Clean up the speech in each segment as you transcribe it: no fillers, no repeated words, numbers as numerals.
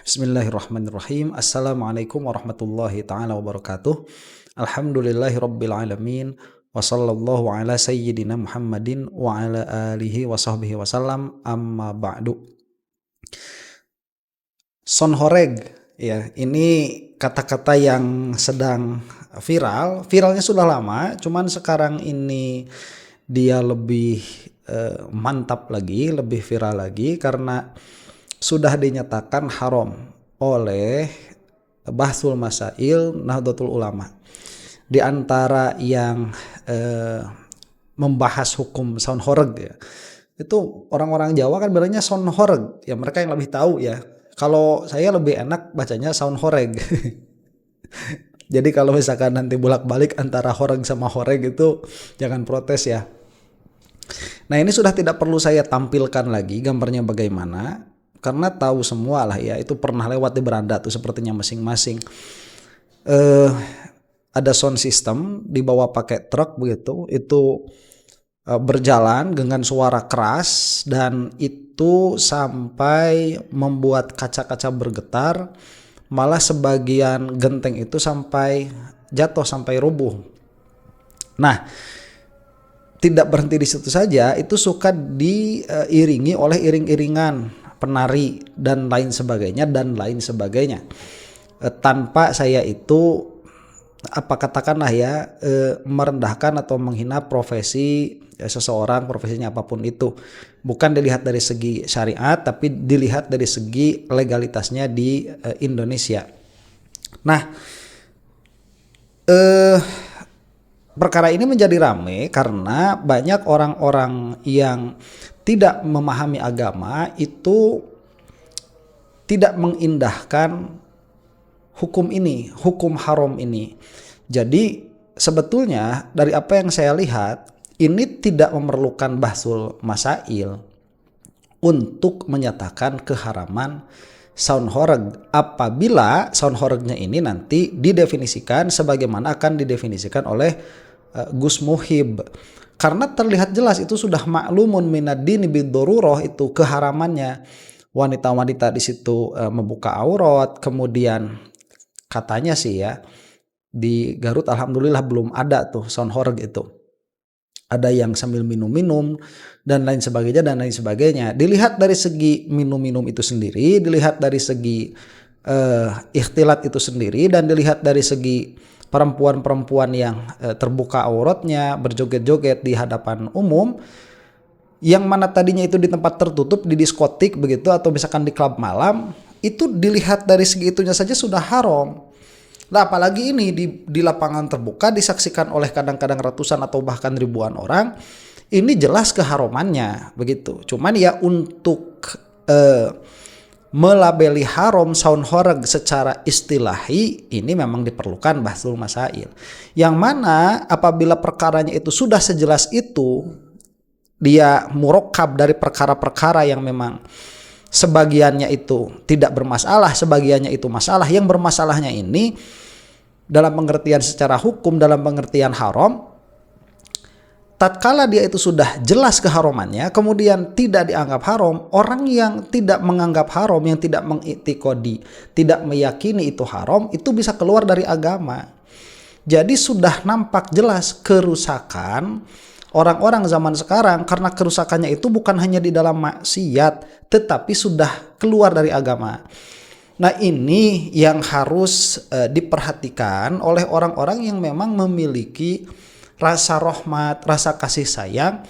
Bismillahirrahmanirrahim. Assalamualaikum warahmatullahi taala wabarakatuh. Alhamdulillahirabbil alamin wa sallallahu ala sayyidina Muhammadin wa ala alihi wa sahbihi wasallam. Amma ba'du. Sonhoreg, ya, ini kata-kata yang sedang viral. Viralnya sudah lama, cuman sekarang ini dia lebih mantap lagi, lebih viral lagi karena sudah dinyatakan haram oleh Bahsul Masail Nahdlatul Ulama. Di antara yang membahas hukum sonhoreg, ya, itu orang-orang Jawa kan bilangnya sonhoreg, ya mereka yang lebih tahu ya. Kalau saya lebih enak bacanya sonhoreg. Jadi kalau misalkan nanti bolak-balik antara horeg sama horeg itu jangan protes ya. Nah, ini sudah tidak perlu saya tampilkan lagi gambarnya bagaimana, karena tahu semua lah ya, itu pernah lewat di beranda tuh sepertinya masing-masing. Ada sound system dibawa pakai truk begitu, itu berjalan dengan suara keras dan itu sampai membuat kaca-kaca bergetar, malah sebagian genteng itu sampai jatuh, sampai rubuh. Nah, tidak berhenti di situ saja, itu suka diiringi oleh iring-iringan penari dan lain sebagainya, tanpa saya itu katakanlah ya, merendahkan atau menghina profesi seseorang, profesinya apapun itu. Bukan dilihat dari segi syariat, tapi dilihat dari segi legalitasnya di Indonesia. Nah, perkara ini menjadi ramai karena banyak orang-orang yang tidak memahami agama itu tidak mengindahkan hukum ini, hukum haram ini. Jadi sebetulnya dari apa yang saya lihat, ini tidak memerlukan bahsul masail untuk menyatakan keharaman sonhoreg, apabila sonhoregnya ini nanti didefinisikan sebagaimana akan didefinisikan oleh Gus Muhib. Karena terlihat jelas itu sudah maklumun minad-dini bid-darurah, itu keharamannya. Wanita-wanita di situ membuka aurat, kemudian katanya sih ya, di Garut alhamdulillah belum ada tuh sonhoreg itu. Ada yang sambil minum-minum dan lain sebagainya. Dilihat dari segi minum-minum itu sendiri, dilihat dari segi ikhtilat itu sendiri, dan dilihat dari segi perempuan-perempuan yang terbuka auratnya, berjoget-joget di hadapan umum, yang mana tadinya itu di tempat tertutup, di diskotik begitu, atau misalkan di klub malam, itu dilihat dari segi itunya saja sudah haram. Nah, apalagi ini di lapangan terbuka disaksikan oleh kadang-kadang ratusan atau bahkan ribuan orang, ini jelas keharamannya begitu. Cuman ya untuk melabeli haram sonhoreg secara istilahi, ini memang diperlukan bahsul masail. Yang mana apabila perkaranya itu sudah sejelas itu, dia murokkab dari perkara-perkara yang memang sebagiannya itu tidak bermasalah, sebagiannya itu masalah. Yang bermasalahnya ini dalam pengertian secara hukum, dalam pengertian haram, tatkala dia itu sudah jelas keharamannya, kemudian tidak dianggap haram, orang yang tidak menganggap haram, yang tidak mengiktikodi, tidak meyakini itu haram, itu bisa keluar dari agama. Jadi sudah nampak jelas kerusakan orang-orang zaman sekarang, karena kerusakannya itu bukan hanya di dalam maksiat, tetapi sudah keluar dari agama. Nah, ini yang harus diperhatikan oleh orang-orang yang memang memiliki rasa rahmat, rasa kasih sayang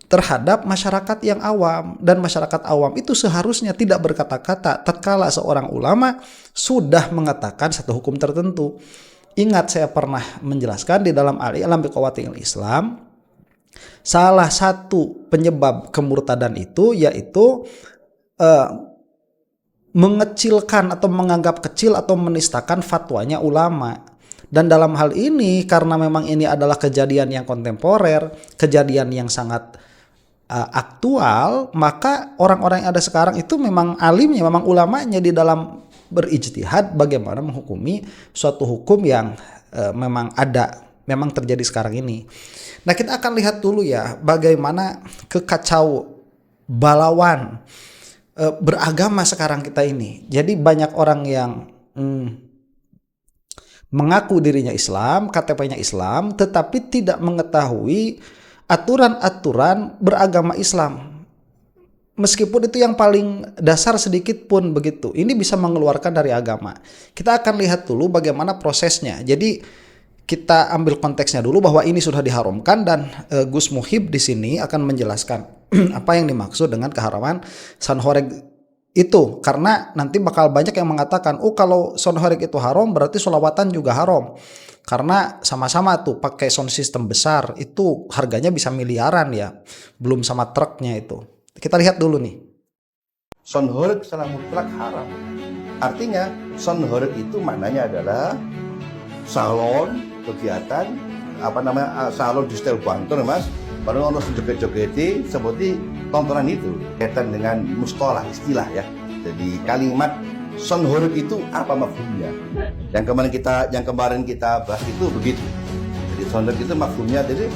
terhadap masyarakat yang awam. Dan masyarakat awam itu seharusnya tidak berkata-kata tatkala seorang ulama sudah mengatakan satu hukum tertentu. Ingat, saya pernah menjelaskan di dalam Al-I'lam biqawaidil Islam, salah satu penyebab kemurtadan itu yaitu mengecilkan atau menganggap kecil atau menistakan fatwanya ulama. Dan dalam hal ini, karena memang ini adalah kejadian yang kontemporer, kejadian yang sangat aktual, maka orang-orang yang ada sekarang itu memang alimnya, memang ulamanya di dalam berijtihad bagaimana menghukumi suatu hukum yang memang ada, memang terjadi sekarang ini. Nah, kita akan lihat dulu ya bagaimana kekacau balauan beragama sekarang kita ini. Jadi banyak orang yang mengaku dirinya Islam, KTP-nya Islam, tetapi tidak mengetahui aturan-aturan beragama Islam. Meskipun itu yang paling dasar sedikit pun begitu. Ini bisa mengeluarkan dari agama. Kita akan lihat dulu bagaimana prosesnya. Jadi kita ambil konteksnya dulu bahwa ini sudah diharamkan, dan Gus Muhib di sini akan menjelaskan apa yang dimaksud dengan keharaman sanhoreg itu, karena nanti bakal banyak yang mengatakan, oh kalau soundhoreg itu haram berarti sholawatan juga haram, karena sama-sama tuh pakai sound system besar, itu harganya bisa miliaran ya, belum sama truknya itu. Kita lihat dulu nih. Soundhoreg secara mutlak haram. Artinya soundhoreg itu maknanya adalah salon kegiatan salon di setel Banten mas, baru ono joget-jogeti seperti tontonan itu kaitan dengan mustolah istilah ya. Jadi kalimat soundhoreg itu apa mafhumnya? Yang kemarin kita bahas itu begitu. Jadi soundhoreg itu mafhumnya jadi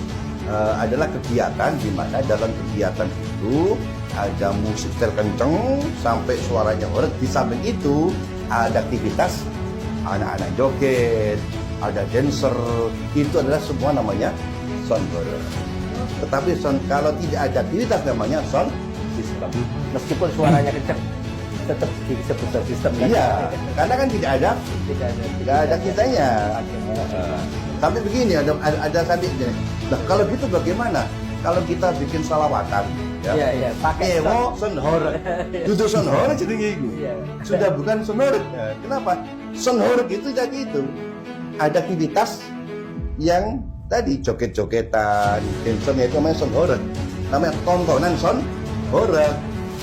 adalah kegiatan di mana dalam kegiatan itu ada musik terkenceng sampai suaranya horeg. Di samping itu ada aktivitas anak-anak joget, ada dancer, itu adalah semua namanya soundhoreg. Tetapi kalau tidak ada aktivitas namanya sound system. Meskipun suaranya kencang, tetap disebut sound system. Iya, karena kan tidak ada kitanya. Tapi begini, ada tadi. Nah, kalau gitu bagaimana? Kalau kita bikin salawatan, ya, pakai soundhoreg. Duduk soundhoreg jadi gitu. Sudah bukan soundhoreg. Kenapa? Soundhoreg itu jadi itu. Ada aktivitas yang tadi joget-jogetan, dancernya itu namanya soundhoreg. Namanya tontonan soundhoreg.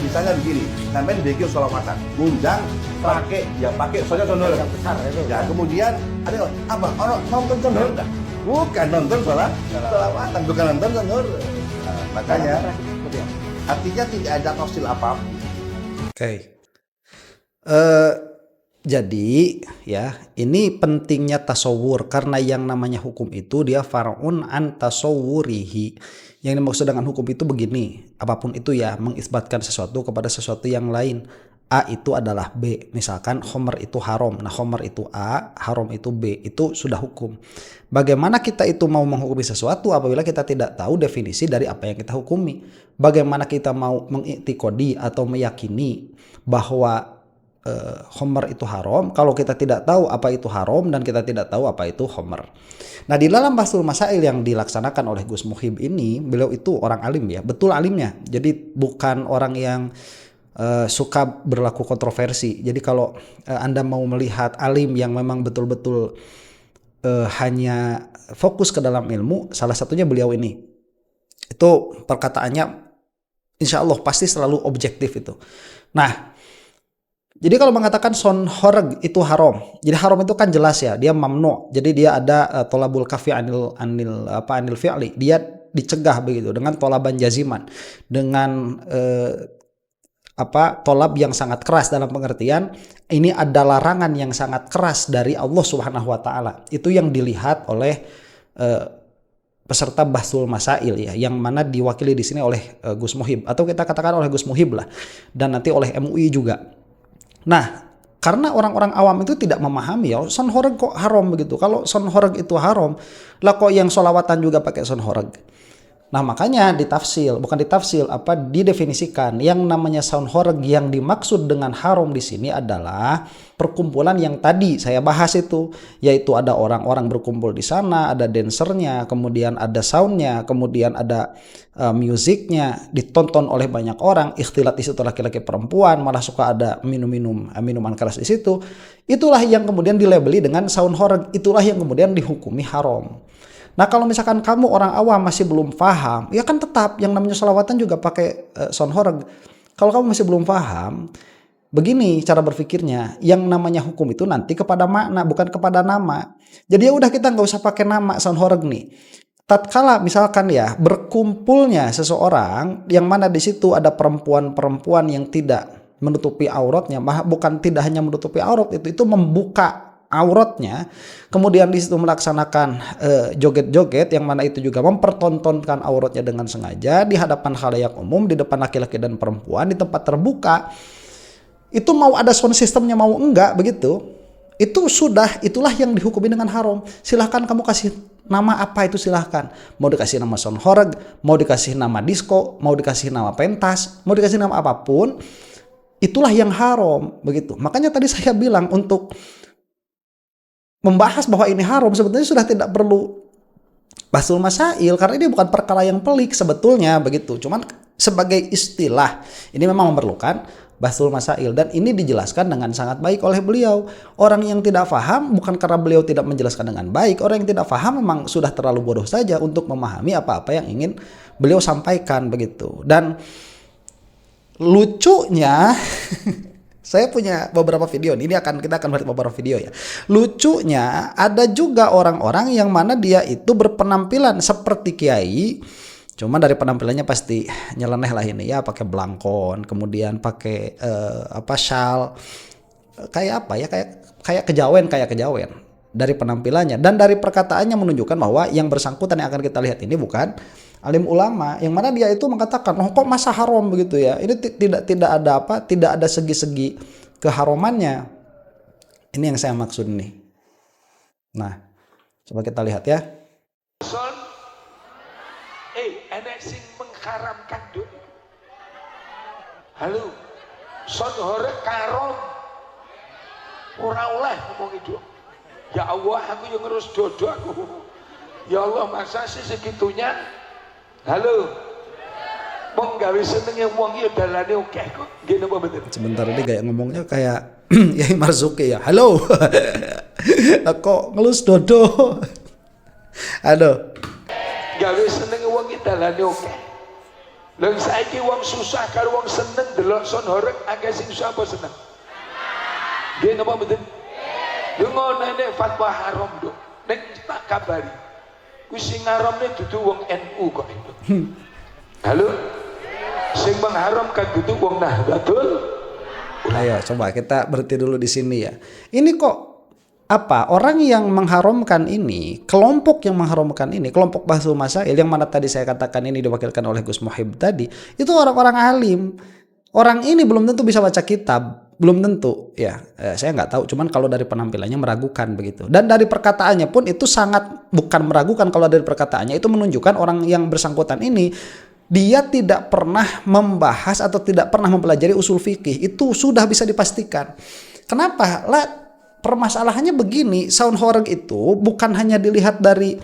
Misalnya begini, sampai bikin sholawatan, ngundang pakai soundhoreg yang besar itu. Ya, kemudian ada apa? Orang nonton soundhoreg enggak? Bukan nonton sholawatan, bukan nonton soundhoreg. Makanya artinya tidak ada tafsir apa-apa. Oke. Jadi ya, ini pentingnya tasawur, karena yang namanya hukum itu dia far'un an tasawwurihi. Yang dimaksud dengan hukum itu begini, apapun itu ya, mengisbatkan sesuatu kepada sesuatu yang lain. A itu adalah B, misalkan khomer itu haram, nah khomer itu A, haram itu B, itu sudah hukum. Bagaimana kita itu mau menghukumi sesuatu apabila kita tidak tahu definisi dari apa yang kita hukumi? Bagaimana kita mau mengiktikodi atau meyakini bahwa khomer itu haram kalau kita tidak tahu apa itu haram dan kita tidak tahu apa itu khomer? Nah, di dalam Bahsul Masail yang dilaksanakan oleh Gus Muhib ini, beliau itu orang alim ya, betul alimnya. Jadi bukan orang yang suka berlaku kontroversi. Jadi kalau Anda mau melihat alim yang memang betul-betul hanya fokus ke dalam ilmu, salah satunya beliau ini. Itu perkataannya insya Allah pasti selalu objektif itu. Nah, jadi kalau mengatakan soundhoreg itu haram, jadi haram itu kan jelas ya, dia mamnu. Jadi dia ada tolabul kafi anil fi'li, dia dicegah begitu dengan tolaban jaziman, dengan tolab yang sangat keras, dalam pengertian ini ada larangan yang sangat keras dari Allah Subhanahu wa taala. Itu yang dilihat oleh peserta Bahsul Masail ya, yang mana diwakili di sini oleh Gus Muhib, atau kita katakan oleh Gus Muhib lah, dan nanti oleh MUI juga. Nah, karena orang-orang awam itu tidak memahami ya, soundhoreg kok haram begitu. Kalau soundhoreg itu haram, lah kok yang sholawatan juga pakai soundhoreg? Nah, makanya didefinisikan yang namanya soundhoreg yang dimaksud dengan haram di sini adalah perkumpulan yang tadi saya bahas itu, yaitu ada orang-orang berkumpul di sana, ada dancernya, kemudian ada soundnya, kemudian ada musiknya, ditonton oleh banyak orang, ikhtilat di situ laki-laki perempuan, malah suka ada minuman keras di situ. Itulah yang kemudian dilabeli dengan soundhoreg, itulah yang kemudian dihukumi haram. Nah, kalau misalkan kamu orang awam masih belum paham, ya kan tetap yang namanya sholawatan juga pakai soundhoreg. Kalau kamu masih belum paham, begini cara berpikirnya, yang namanya hukum itu nanti kepada makna, bukan kepada nama. Jadi ya udah, kita nggak usah pakai nama soundhoreg nih. Tatkala misalkan ya berkumpulnya seseorang yang mana di situ ada perempuan-perempuan yang tidak menutupi auratnya, bukan tidak hanya menutupi aurat, itu membuka auratnya, kemudian di situ melaksanakan joget-joget yang mana itu juga mempertontonkan auratnya dengan sengaja di hadapan khalayak umum, di depan laki-laki dan perempuan di tempat terbuka, itu mau ada sound systemnya mau enggak begitu, itu itulah yang dihukumi dengan haram. Silahkan kamu kasih nama apa itu, silahkan. Mau dikasih nama sound horeg, mau dikasih nama disco, mau dikasih nama pentas, mau dikasih nama apapun, itulah yang haram begitu. Makanya tadi saya bilang untuk membahas bahwa ini haram sebetulnya sudah tidak perlu bahsul masail, karena ini bukan perkara yang pelik sebetulnya begitu. Cuman sebagai istilah ini memang memerlukan bahsul masail, dan ini dijelaskan dengan sangat baik oleh beliau. Orang yang tidak paham bukan karena beliau tidak menjelaskan dengan baik, orang yang tidak paham memang sudah terlalu bodoh saja untuk memahami apa-apa yang ingin beliau sampaikan begitu. Dan lucunya saya punya beberapa video, kita akan melihat beberapa video ya. Lucunya ada juga orang-orang yang mana dia itu berpenampilan seperti kiai, cuma dari penampilannya pasti nyeleneh lah ini ya, pakai belangkon, kemudian pakai shawl, kayak apa ya, kayak kejawen dari penampilannya, dan dari perkataannya menunjukkan bahwa yang bersangkutan yang akan kita lihat ini bukan alim ulama, yang mana dia itu mengatakan, oh kok masa haram begitu ya, ini tidak ada segi-segi keharumannya. Ini yang saya maksud nih. Nah, coba kita lihat ya. Enek sing mengharamkan duk. Halo, son horeg karom, ora oleh ngomong itu. Ya Allah, aku yang ngurus dodo aku. Ya Allah, masa sih segitunya? Halo, menggawe senengnya wong ya dalane oke kok. Gini apa betul? Sebentar, ini kayak ngomongnya kayak Yai Marzuki ya. Halo, kok ngelus dodo? Aduh. Gawe seneng wong iki dalane oke. Lha saiki wong susah karo wong seneng delok son horeg akeh sing susah apa seneng? Nggih napa mboten? Yo ngono nek fatwa haram nduk. Nek tak kabari. Kuwi sing ngaramne dudu wong NU kok itu. Halo. Sing mengharamkan dudu wong Nahdlatul. Ayo coba kita berhenti dulu di sini ya. Ini kok orang yang mengharamkan ini, kelompok yang mengharamkan ini, kelompok bahsul masail yang mana tadi saya katakan ini diwakilkan oleh Gus Muhib tadi, itu orang-orang alim. Orang ini belum tentu bisa baca kitab, belum tentu ya. Saya nggak tahu, cuman kalau dari penampilannya meragukan begitu. Dan dari perkataannya pun itu sangat bukan meragukan, kalau dari perkataannya itu menunjukkan orang yang bersangkutan ini dia tidak pernah membahas atau tidak pernah mempelajari usul fikih. Itu sudah bisa dipastikan. Kenapa? Permasalahannya begini, sound horeg itu bukan hanya dilihat dari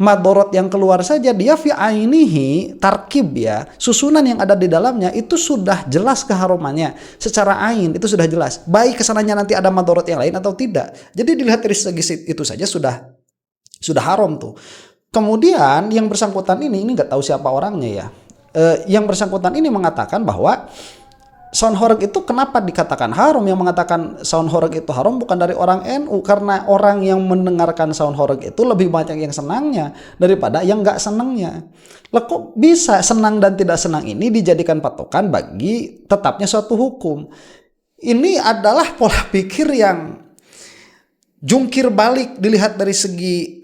madorot yang keluar saja, dia fi ainihi tarkib ya, susunan yang ada di dalamnya itu sudah jelas keharumannya secara ain, itu sudah jelas, baik kesananya nanti ada madorot yang lain atau tidak. Jadi dilihat dari segi itu saja sudah haram tuh. Kemudian yang bersangkutan ini nggak tahu siapa orangnya ya, yang bersangkutan ini mengatakan bahwa sound horeg itu kenapa dikatakan haram? Yang mengatakan sound horeg itu haram bukan dari orang NU, karena orang yang mendengarkan sound horeg itu lebih banyak yang senangnya daripada yang nggak senangnya. Lah kok bisa senang dan tidak senang ini dijadikan patokan bagi tetapnya suatu hukum? Ini adalah pola pikir yang jungkir balik dilihat dari segi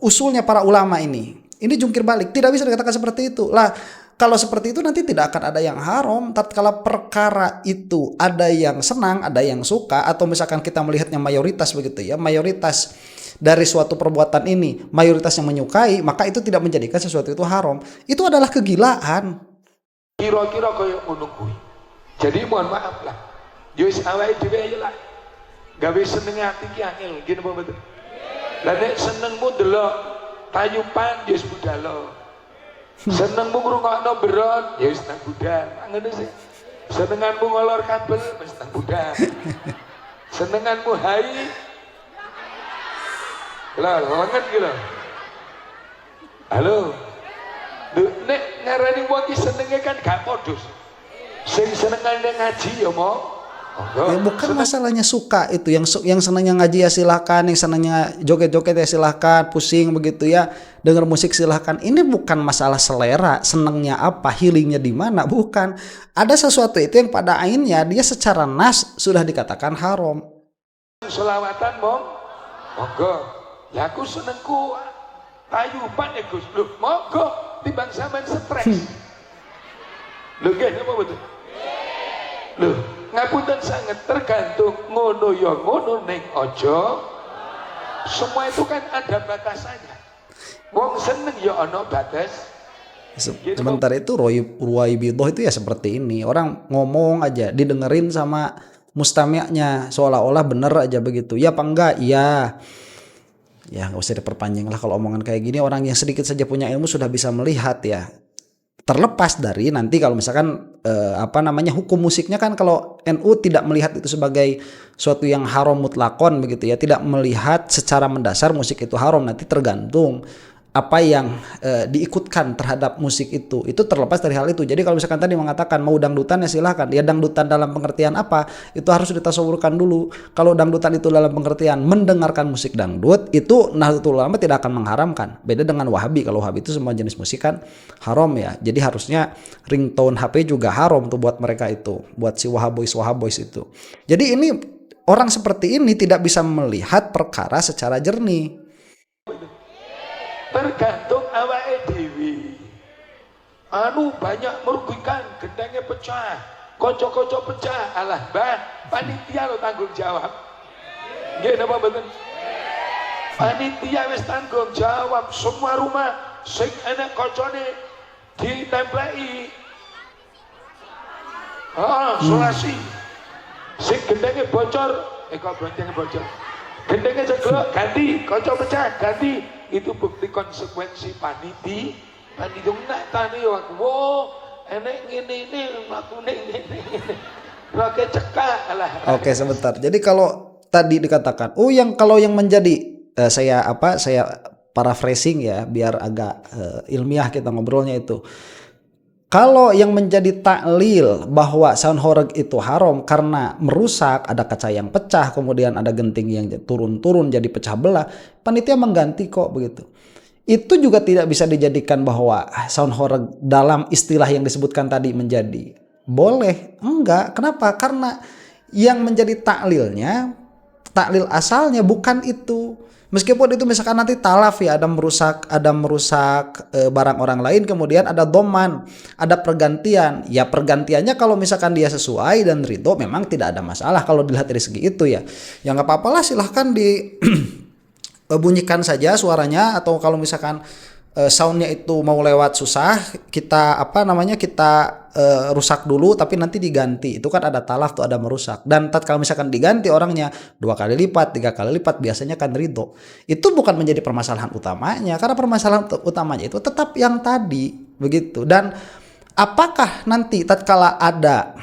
usulnya para ulama ini. Ini jungkir balik, tidak bisa dikatakan seperti itu. Lah kalau seperti itu nanti tidak akan ada yang haram. Tatkala perkara itu ada yang senang, ada yang suka, atau misalkan kita melihatnya mayoritas begitu ya, mayoritas dari suatu perbuatan ini, mayoritas yang menyukai, maka itu tidak menjadikan sesuatu itu haram. Itu adalah kegilaan. Kira-kira kaya ngono kuwi. Jadi mohon maaf lah. Yo wis awake dhewe ae lah. Gawe seneng ati ki angel, ngene apa mboten? Lah nek senengmu delok tayupan ya wis budal. Senengmu ngrungokno beron ya wis nang budal. Ngono sih. Senenganmu ngolor kabel wis nang budal. Senenganmu hai lah banget gitu. Halo. Nek ngarani wong iki senenge kan gak padha. Sing senengane ngaji ya mau. Ya bukan masalahnya suka itu, yang senangnya ngaji ya silahkan, yang senangnya joget-joget ya silahkan, pusing begitu ya, dengar musik silahkan. Ini bukan masalah selera, senangnya apa, healingnya di mana, bukan. Ada sesuatu itu yang pada ainnya dia secara nas sudah dikatakan haram. selawatan monggo. Ya aku senengku tayuban ya Gus. Loh, monggo timbang sampean stres. Lho nggih napa betul? Loh, ngapunten sangat tergantung ngono ya ngono ning aja. Semua itu kan ada batasannya. Wong seneng ya ana batas. Sebentar itu ruwaibidah itu ya seperti ini. Orang ngomong aja didengerin sama mustami'nya seolah-olah bener aja begitu. Ya apa enggak? Iya. Ya nggak usah diperpanjang lah kalau omongan kayak gini. Orang yang sedikit saja punya ilmu sudah bisa melihat ya. Terlepas dari nanti kalau misalkan hukum musiknya kan, kalau NU tidak melihat itu sebagai suatu yang haram mutlakon begitu ya, tidak melihat secara mendasar musik itu haram, nanti tergantung apa yang diikutkan terhadap musik itu terlepas dari hal itu. Jadi kalau misalkan tadi mengatakan mau dangdutan ya silahkan, ya dangdutan dalam pengertian apa itu harus ditasawurkan dulu. Kalau dangdutan itu dalam pengertian mendengarkan musik dangdut, itu Nahdlatul Ulama tidak akan mengharamkan. Beda dengan Wahabi, kalau Wahabi itu semua jenis musik kan haram ya, jadi harusnya ringtone HP juga haram tuh buat mereka itu, buat si Wahabois itu. Jadi ini orang seperti ini tidak bisa melihat perkara secara jernih. Tergantung awake dhewe. Anu banyak merugikan, gendengnya pecah, kocok-kocok pecah. Alah, Mbah, panitia lo tanggung jawab. Nggih napa mboten? Panitia wis tanggung jawab, semua rumah sing enek kocone ditempeli. Solasi. Sing gendengnya bocor, kok gendengnya bocor. Gendengnya ceglok, ganti, kocok pecah, ganti. Itu bukti konsekuensi panitia nak tani aku enek ngene aku ngene rake cekak lah. Oke sebentar, jadi kalau tadi dikatakan kalau yang menjadi saya paraphrasing ya biar agak ilmiah kita ngobrolnya itu, kalau yang menjadi taklil bahwa sound horeg itu haram karena merusak, ada kaca yang pecah, kemudian ada genting yang turun-turun jadi pecah belah, panitia mengganti kok begitu. Itu juga tidak bisa dijadikan bahwa sound horeg dalam istilah yang disebutkan tadi menjadi boleh. Enggak, kenapa? Karena yang menjadi taklil asalnya bukan itu. Meskipun itu misalkan nanti talaf ya, ada merusak barang orang lain, kemudian ada doman, ada pergantian. Ya pergantiannya kalau misalkan dia sesuai dan ridho memang tidak ada masalah kalau dilihat dari segi itu ya. Ya nggak apa-apalah, silahkan bunyikan saja suaranya, atau kalau misalkan soundnya itu mau lewat susah, kita rusak dulu tapi nanti diganti. Itu kan ada talaf tuh, ada merusak. Dan kalau misalkan diganti orangnya 2 kali lipat, 3 kali lipat, biasanya kan ridho. Itu bukan menjadi permasalahan utamanya, karena permasalahan utamanya itu tetap yang tadi begitu. Dan apakah nanti tatkala ada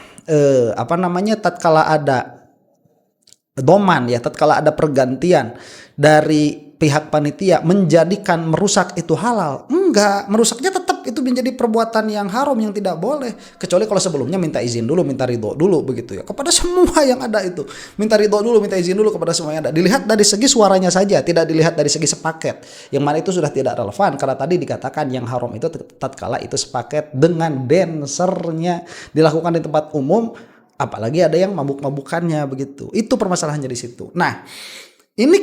doman ya, tatkala ada pergantian dari pihak panitia menjadikan merusak itu halal? Enggak, merusaknya tetap itu menjadi perbuatan yang haram, yang tidak boleh, kecuali kalau sebelumnya minta izin dulu, minta ridho dulu begitu ya, kepada semua yang ada itu, minta ridho dulu, minta izin dulu kepada semua yang ada. Dilihat dari segi suaranya saja, tidak dilihat dari segi sepaket, yang mana itu sudah tidak relevan, karena tadi dikatakan yang haram itu tatkala itu sepaket dengan dancernya, dilakukan di tempat umum, apalagi ada yang mabuk-mabukannya begitu. Itu permasalahannya di situ. Nah, ini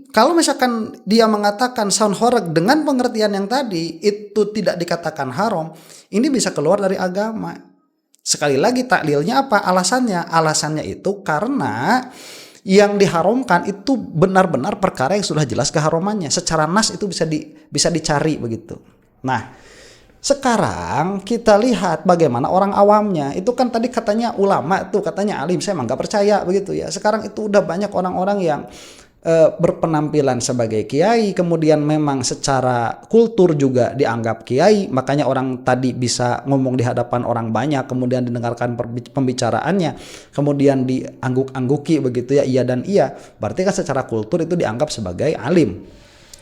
kalau misalkan dia mengatakan sound horeg dengan pengertian yang tadi itu tidak dikatakan haram, ini bisa keluar dari agama. Sekali lagi taklilnya apa? Alasannya itu karena yang diharamkan itu benar-benar perkara yang sudah jelas keharamannya. Secara nas itu bisa dicari begitu. Nah, sekarang kita lihat bagaimana orang awamnya. Itu kan tadi katanya ulama tuh, katanya alim, saya emang gak percaya begitu ya. Sekarang itu udah banyak orang-orang yang berpenampilan sebagai kiai, kemudian memang secara kultur juga dianggap kiai, makanya orang tadi bisa ngomong di hadapan orang banyak, kemudian didengarkan pembicaraannya, kemudian diangguk-angguki begitu ya, iya dan iya, berarti kan secara kultur itu dianggap sebagai alim,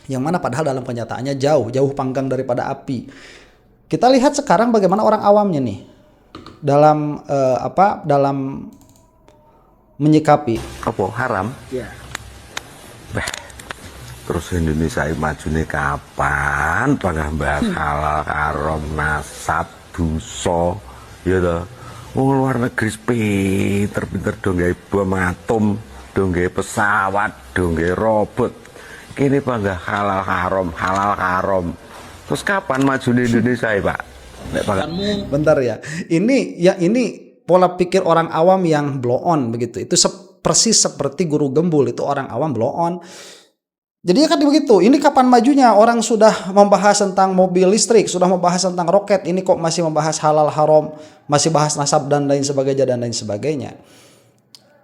yang mana padahal dalam kenyataannya jauh panggang daripada api. Kita lihat sekarang bagaimana orang awamnya nih dalam menyikapi apa haram? Ya. Terus Indonesia maju nih kapan? Pada bahas halal, haram, nasab, dosa, ya toh. Wong luar negeri pinter dong gawe bom atom dongge pesawat, dongge robot. Kini bangga halal haram. Terus kapan maju di Indonesia ya, Pak? Bentar ya. Ini pola pikir orang awam yang blow on begitu. Itu persis seperti guru gembul, itu orang awam blow on. Jadi kan begitu. Ini kapan majunya? Orang sudah membahas tentang mobil listrik, sudah membahas tentang roket. Ini kok masih membahas halal haram, masih bahas nasab dan lain sebagainya.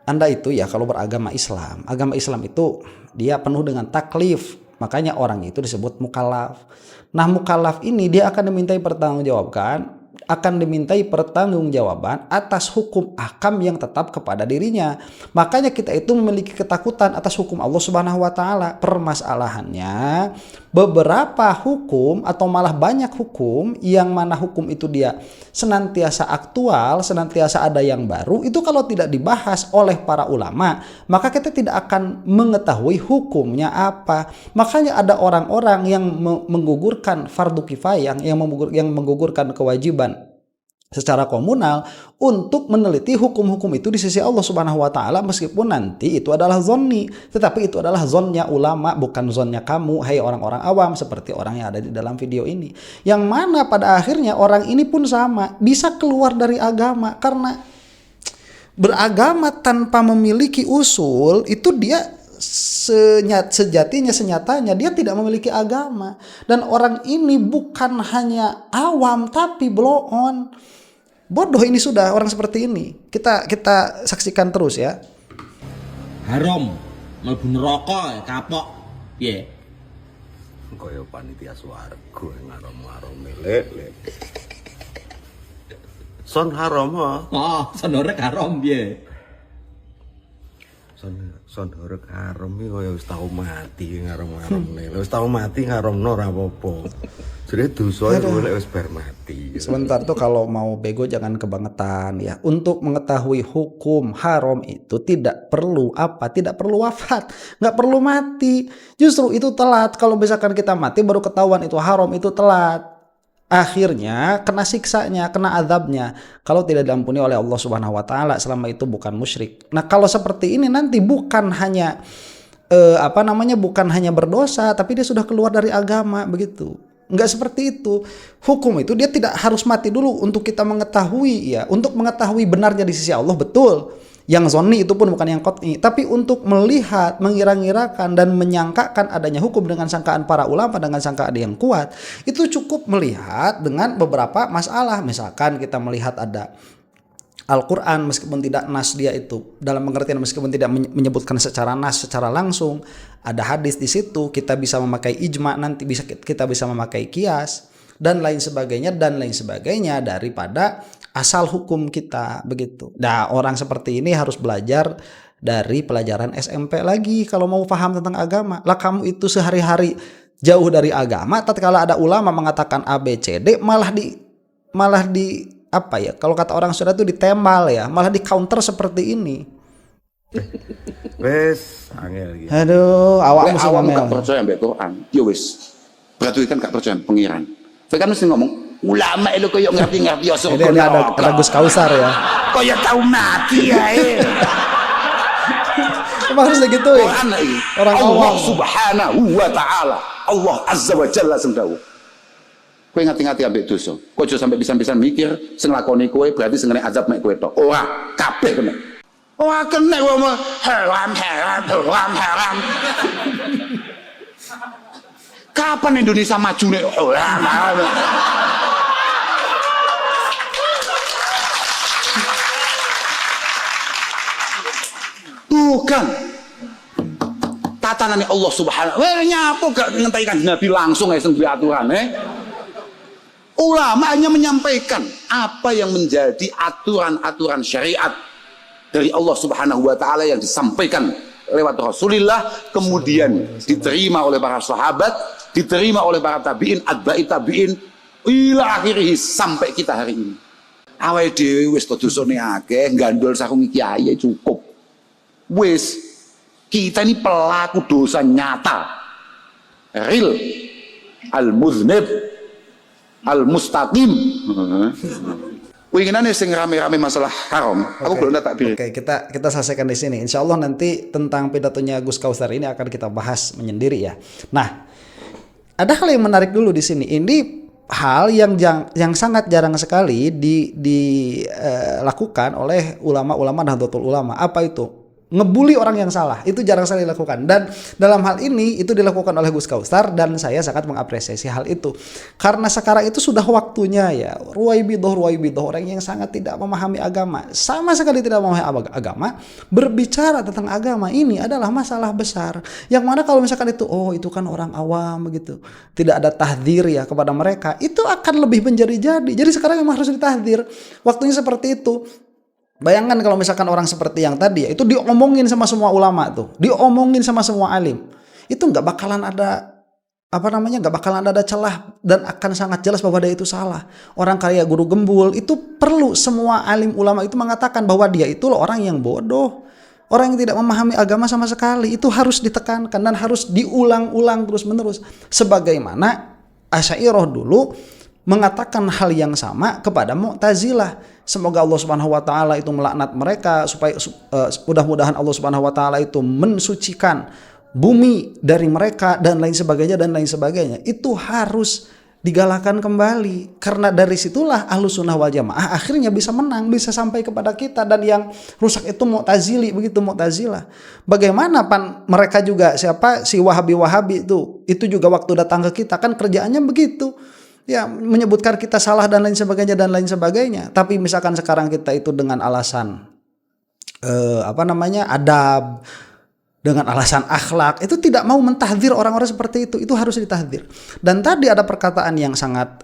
Anda itu ya kalau beragama Islam, agama Islam itu dia penuh dengan taklif. Makanya orang itu disebut mukallaf. Nah, mukallaf ini dia akan dimintai pertanggungjawaban atas hukum ahkam yang tetap kepada dirinya. Makanya kita itu memiliki ketakutan atas hukum Allah Subhanahu wa taala. Permasalahannya beberapa hukum atau malah banyak hukum yang mana hukum itu dia senantiasa aktual, senantiasa ada yang baru, itu kalau tidak dibahas oleh para ulama, maka kita tidak akan mengetahui hukumnya apa. Makanya ada orang-orang yang menggugurkan fardu kifayah, yang menggugurkan kewajiban secara komunal untuk meneliti hukum-hukum itu di sisi Allah Subhanahu wa taala, meskipun nanti itu adalah zonni, tetapi itu adalah zonnya ulama, bukan zonnya kamu, hai orang-orang awam seperti orang yang ada di dalam video ini. Yang mana pada akhirnya orang ini pun sama, bisa keluar dari agama karena beragama tanpa memiliki usul itu dia senyatanya dia tidak memiliki agama. Dan orang ini bukan hanya awam tapi blow on. Bodoh ini sudah orang seperti ini. Kita saksikan terus ya. Haram, mlebu neraka kapok. Piye? Kaya panitia swarga ngarom-ngarom lek. Son haram ha? Oh, sonore haram piye? Son horek haram iki kaya wis tau mati ngarom-ngaromne. Wis tau mati ngaromno ora apa-apa. Jadi dosa itu lek wis bar mati. Sebentar tuh, kalau mau bego jangan kebangetan ya. Untuk mengetahui hukum haram itu tidak perlu wafat, nggak perlu mati. Justru itu telat. Kalau misalkan kita mati baru ketahuan itu haram, itu telat. Akhirnya kena siksanya, kena azabnya kalau tidak diampuni oleh Allah Subhanahu wa taala selama itu bukan musyrik. Nah, kalau seperti ini nanti bukan hanya bukan hanya berdosa, tapi dia sudah keluar dari agama begitu. Enggak seperti itu. Hukum itu dia tidak harus mati dulu untuk kita mengetahui ya, untuk mengetahui benarnya di sisi Allah, betul. Yang zonni itu pun bukan yang qat'i, tapi untuk melihat, mengira-ngirakan dan menyangkakan adanya hukum dengan sangkaan para ulama, dengan sangkaan yang kuat, itu cukup melihat dengan beberapa masalah. Misalkan kita melihat ada Al-Quran, meskipun tidak nas dia itu dalam pengertian, meskipun tidak menyebutkan secara nas, secara langsung, ada hadis di situ, kita bisa memakai ijma, nanti kita bisa memakai kias dan lain sebagainya daripada asal hukum kita begitu. Nah, orang seperti ini harus belajar dari pelajaran SMP lagi kalau mau paham tentang agama. Lah kamu itu sehari-hari jauh dari agama, tatkala ada ulama mengatakan A B C D malah di apa ya? Kalau kata orang Sunda itu ditembal ya, malah di counter seperti ini. Wes angel iki. Aduh, awakmu sing awam ngomel. gak percaya mbek Quran. Ya wis. Berarti kan gak percaya pengiran. Kowe kan mesti ngomong ulama itu koyo ngerti-ngerti ya sok. Ini ada Gus Kausar ya. Koyo tau mati ae. Emang harus gitu ya. Orang Allah awam. Subhanahu wa taala, Allah Azza wa Jalla sendawu. Kowe ngati-ngati ambek dosa. Kowe aja sampai pisan-pisan mikir sing lakoni kowe berarti sing kena azab mek kowe tok. Ora, kabeh kena. Ora kena kowe haram. Kapan Indonesia maju nek bukan tatanane Allah Subhanahu. Nyapo gak ngentaikan Nabi langsung sing duwe aturan Ulama hanya menyampaikan apa yang menjadi aturan-aturan syariat dari Allah Subhanahu wa taala yang disampaikan lewat Rasulullah, kemudian diterima oleh para sahabat, diterima oleh para tabi'in, atba'i tabi'in ila akhirih sampai kita hari ini. Awake dhewe wis dosane akeh, gandol sarung kiai cukup. Wis kita ini pelaku dosa nyata, real, al-muznib, al-mustaqim. Winginane sing rame-rame masalah haram, aku belum tak pilih. Oke, kita selesaikan di sini. Insya Allah nanti tentang pidatonya Gus Kausar ini akan kita bahas menyendiri ya. Nah, ada hal yang menarik dulu di sini. Ini hal yang sangat jarang sekali dilakukan oleh ulama-ulama Nahdlatul Ulama. Apa itu? Ngebully orang yang salah. Itu jarang sekali dilakukan. Dan dalam hal ini itu dilakukan oleh Gus Kausar dan saya sangat mengapresiasi hal itu. Karena sekarang itu sudah waktunya ya. Ruwaibidah orang yang sangat tidak memahami agama, sama sekali tidak memahami agama, berbicara tentang agama ini adalah masalah besar. Yang mana kalau misalkan itu itu kan orang awam begitu. Tidak ada tahdzir ya kepada mereka, itu akan lebih menjadi-jadi. Jadi sekarang memang harus ditahdzir. Waktunya seperti itu. Bayangkan kalau misalkan orang seperti yang tadi ya, itu diomongin sama semua ulama tuh, diomongin sama semua alim, itu nggak bakalan ada nggak bakalan ada celah dan akan sangat jelas bahwa dia itu salah. Orang kayak Guru Gembul itu perlu semua alim ulama itu mengatakan bahwa dia itu loh orang yang bodoh, orang yang tidak memahami agama sama sekali. Itu harus ditekankan dan harus diulang-ulang terus-menerus. Sebagaimana Asy'ariyah dulu mengatakan hal yang sama kepada Mu'tazilah. Semoga Allah Subhanahu wa taala itu melaknat mereka, supaya mudah-mudahan Allah Subhanahu wa taala itu mensucikan bumi dari mereka dan lain sebagainya. Itu harus digalakan kembali, karena dari situlah Ahlussunnah wal Jamaah akhirnya bisa menang, bisa sampai kepada kita. Dan yang rusak itu Mu'tazili, begitu Mu'tazilah. Bagaimana mereka juga si Wahabi itu juga waktu datang ke kita kan kerjaannya begitu. Ya, menyebutkan kita salah dan lain sebagainya. Tapi misalkan sekarang kita itu dengan alasan adab, dengan alasan akhlak, itu tidak mau mentahdzir orang-orang seperti itu harus ditahdzir. Dan tadi ada perkataan yang sangat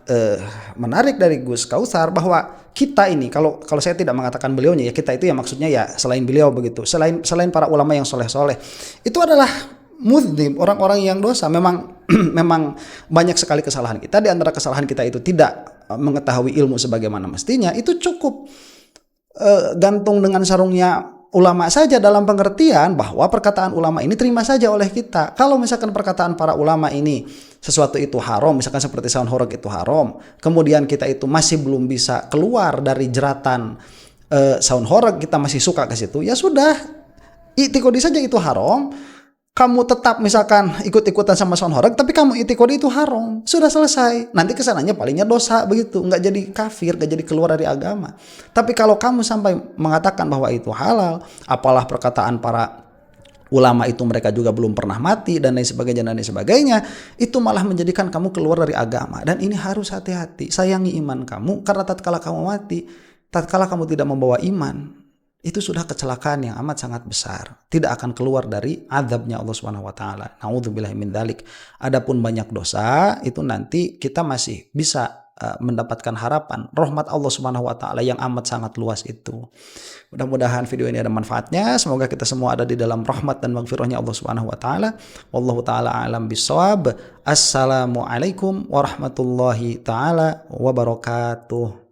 menarik dari Gus Kausar, bahwa kita ini, kalau saya tidak mengatakan beliaunya ya, kita itu ya maksudnya ya selain beliau begitu, selain para ulama yang soleh-soleh, itu adalah mudznib, orang-orang yang dosa. Memang banyak sekali kesalahan kita. Di antara kesalahan kita itu tidak mengetahui ilmu sebagaimana mestinya. Itu cukup gantung dengan sarungnya ulama saja, dalam pengertian bahwa perkataan ulama ini terima saja oleh kita. Kalau misalkan perkataan para ulama ini sesuatu itu haram, misalkan seperti sound horeg itu haram, kemudian kita itu masih belum bisa keluar dari jeratan sound horeg, kita masih suka ke situ, ya sudah, itikodi saja itu haram. Kamu tetap misalkan ikut-ikutan sama sound horeg, tapi kamu itikodi itu haram, sudah selesai. Nanti kesananya palingnya dosa begitu, nggak jadi kafir, nggak jadi keluar dari agama. Tapi kalau kamu sampai mengatakan bahwa itu halal, apalah perkataan para ulama itu mereka juga belum pernah mati dan lain sebagainya, itu malah menjadikan kamu keluar dari agama. Dan ini harus hati-hati, sayangi iman kamu, karena tatkala kamu mati, tatkala kamu tidak membawa iman, itu sudah kecelakaan yang amat sangat besar, tidak akan keluar dari azabnya Allah Subhanahu wa taala. Nauzubillahi min dzalik. Adapun banyak dosa, itu nanti kita masih bisa mendapatkan harapan rahmat Allah Subhanahu wa taala yang amat sangat luas itu. Mudah-mudahan video ini ada manfaatnya. Semoga kita semua ada di dalam rahmat dan maghfirahnya Allah Subhanahu wa taala. Wallahu taala alam bissawab. Assalamualaikum warahmatullahi taala wabarakatuh.